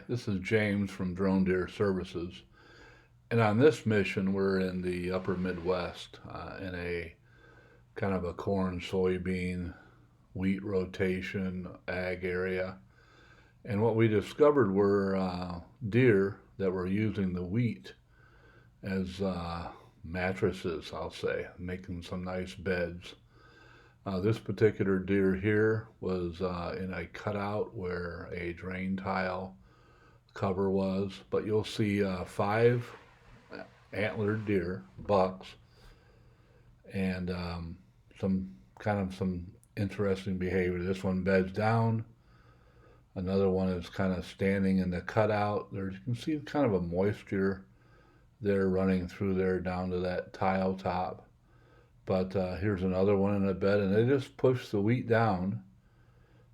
this is James from Drone Deer Services. And on this mission, we're in the upper Midwest in a kind of a corn, soybean, wheat rotation ag area. And what we discovered were deer that were using the wheat as mattresses, I'll say, making some nice beds. This particular deer here was in a cutout where a drain tile cover was, but you'll see five antlered deer, bucks, and some interesting behavior. This one beds down. Another one is kind of standing in the cutout. There you can see kind of a moisture there running through there down to that tile top. But here's another one in a bed, and they just push the wheat down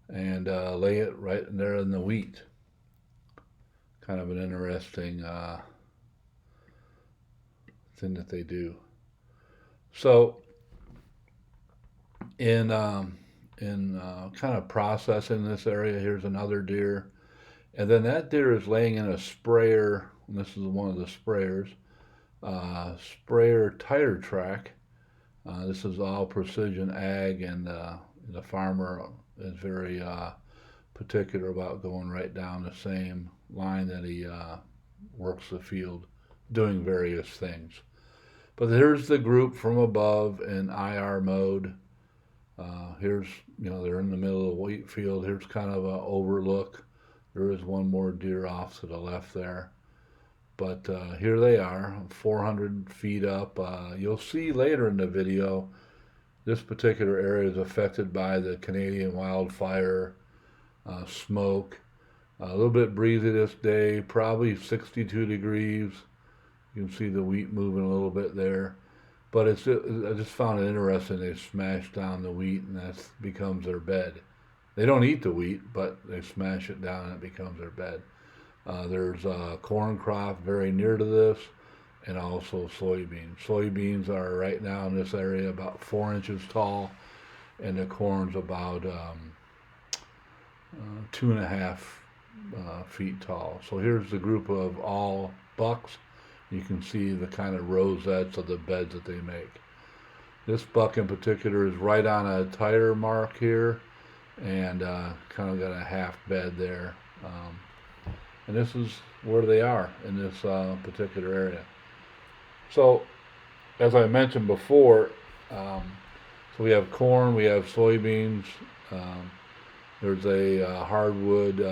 and lay it right in there in the wheat. Kind of an interesting thing that they do. So in kind of processing this area, here's another deer, and then that deer is laying in a sprayer. And this is one of the sprayers, sprayer tire track. This is all precision ag, and the farmer is very particular about going right down the same line that he works the field, doing various things. But here's the group from above in IR mode. Here's, they're in the middle of the wheat field. Here's kind of an overlook. There is one more deer off to the left there. But here they are, 400 feet up. You'll see later in the video, this particular area is affected by the Canadian wildfire smoke. A little bit breezy this day, probably 62 degrees. You can see the wheat moving a little bit there. But I just found it interesting. They smash down the wheat, and that becomes their bed. They don't eat the wheat, but they smash it down, and it becomes their bed. There's a corn crop very near to this, and also soybeans. Soybeans are right now in this area about 4 inches tall, and the corn's about 2.5 feet tall. So here's the group of all bucks. You can see the kind of rosettes of the beds that they make. This buck in particular is right on a tire mark here, and kind of got a half bed there. And this is where they are in this particular area. So, as I mentioned before, so we have corn, we have soybeans. There's a hardwood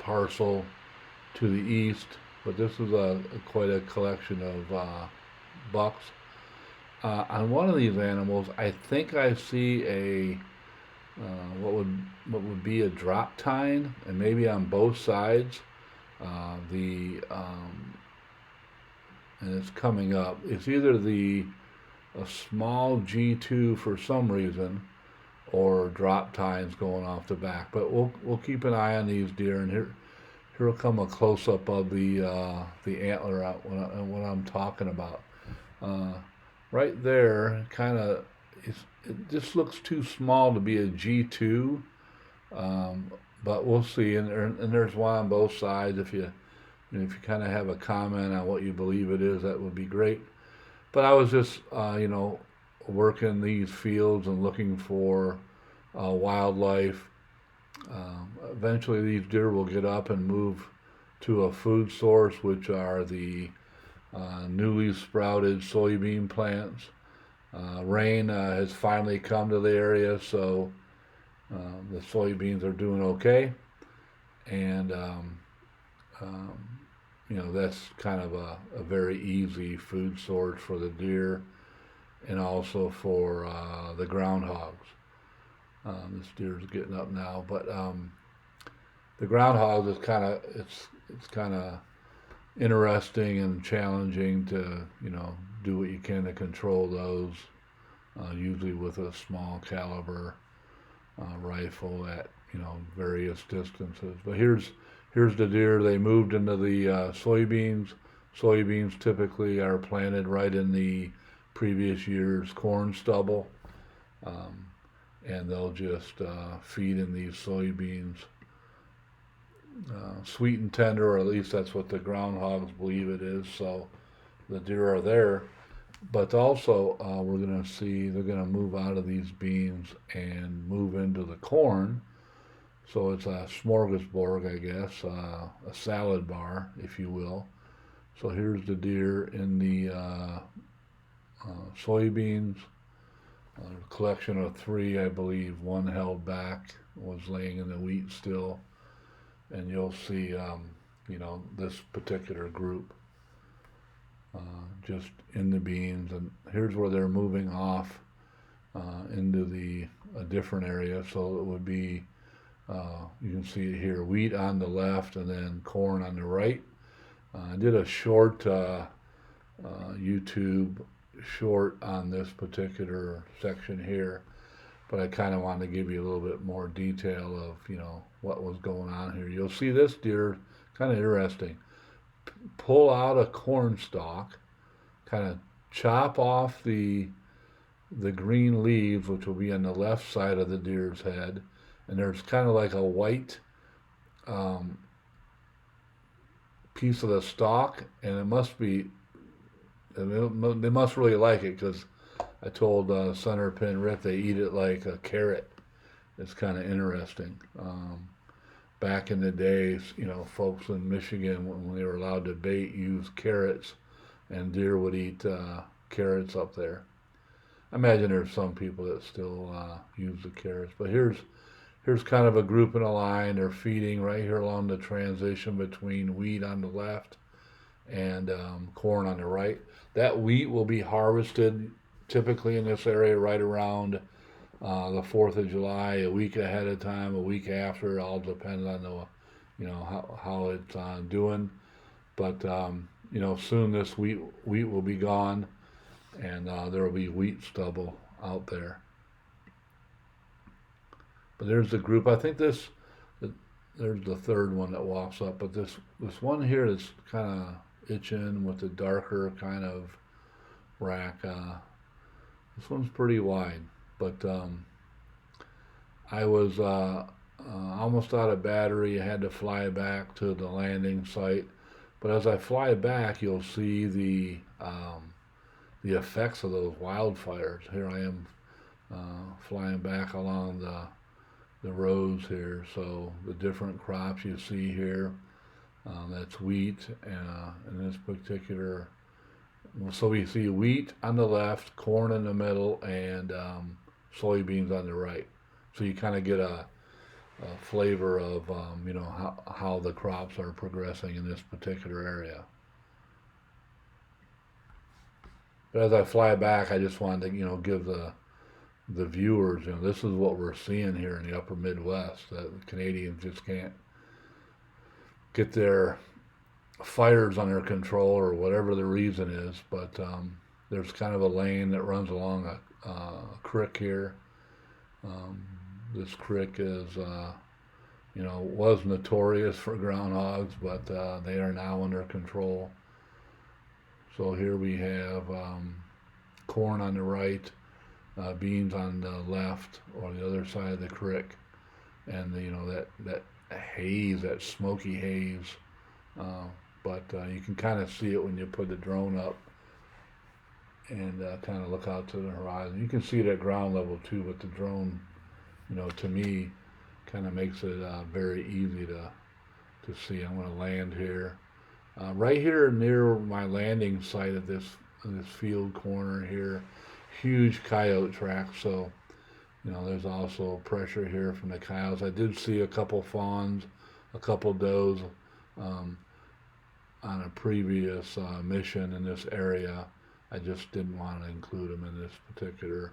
parcel to the east, but this is quite a collection of bucks. On one of these animals, I think I see a what would be a drop tine, and maybe on both sides. And it's coming up. It's either a small G2 for some reason, or drop tines going off the back. But we'll keep an eye on these deer, and here will come a close up of the antler out what I'm talking about. Right there, kind of, it just looks too small to be a G2, but we'll see. And there's one on both sides. If you kind of have a comment on what you believe it is, that would be great. But I was just working these fields and looking for wildlife. Eventually, these deer will get up and move to a food source, which are the newly sprouted soybean plants. Rain has finally come to the area, so the soybeans are doing okay, and that's kind of a very easy food source for the deer, and also for the groundhogs. This deer's getting up now, but the groundhogs is kind of interesting and challenging to do what you can to control those, usually with a small caliber rifle at various distances. But here's the deer. They moved into the soybeans. Soybeans typically are planted right in the previous year's corn stubble, and they'll just feed in these soybeans sweet and tender, or at least that's what the groundhogs believe it is. So the deer are there. But also, we're going to see they're going to move out of these beans and move into the corn. So it's a smorgasbord, I guess, a salad bar, if you will. So here's the deer in the soybeans, a collection of three, I believe. One held back, was laying in the wheat still. And you'll see, this particular group just in the beans. And here's where they're moving off into a different area. So it would be, you can see it here, wheat on the left and then corn on the right. I did a short YouTube short on this particular section here, but I kind of wanted to give you a little bit more detail of, what was going on here. You'll see this deer, kind of interesting. Pull out a corn stalk, kind of chop off the green leaves, which will be on the left side of the deer's head, and there's kind of like a white piece of the stalk, and it must be, they must really like it, because I told Center Pin Rick they eat it like a carrot. It's kind of interesting. Back in the days, folks in Michigan, when they were allowed to bait, used carrots, and deer would eat carrots up there. I imagine there's some people that still use the carrots, but here's kind of a group in a line. They're feeding right here along the transition between wheat on the left and corn on the right. That wheat will be harvested typically in this area right around the 4th of July, a week ahead of time, a week after. It all depends on how it's doing. But soon this wheat will be gone, and there will be wheat stubble out there. But there's the group. I think there's the third one that walks up. But this one here is kind of itching with the darker kind of rack. This one's pretty wide. But I was almost out of battery. I had to fly back to the landing site. But as I fly back, you'll see the effects of those wildfires. Here I am flying back along the rows here. So the different crops you see here, that's wheat in this particular. So we see wheat on the left, corn in the middle, and soybeans on the right. So you kind of get a flavor of how the crops are progressing in this particular area. But as I fly back, I just wanted to give the viewers, this is what we're seeing here in the upper Midwest. That the Canadians just can't get their fires under control, or whatever the reason is. But there's kind of a lane that runs along a creek here. This creek is, was notorious for groundhogs, but they are now under control. So here we have corn on the right, beans on the left, or the other side of the creek, and that haze, that smoky haze. But you can kind of see it when you put the drone up and kind of look out to the horizon. You can see it at ground level too, but the drone, to me, kind of makes it very easy to see. I'm going to land here. Right here near my landing site at this field corner here, huge coyote tracks. So, there's also pressure here from the coyotes. I did see a couple fawns, a couple does on a previous mission in this area. I just didn't want to include them in this particular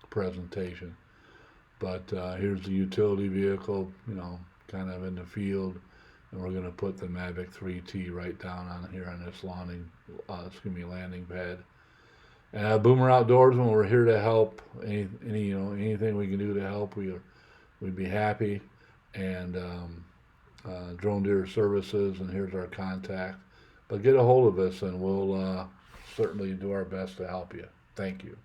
presentation. But here's the utility vehicle, kind of in the field. And we're going to put the Mavic 3T right down on here on this landing pad. And Boomer Outdoorsman, we're here to help. Anything we can do to help, we'd be happy. And Drone Deer Services, and here's our contact. But get a hold of us, and we'll certainly do our best to help you. Thank you.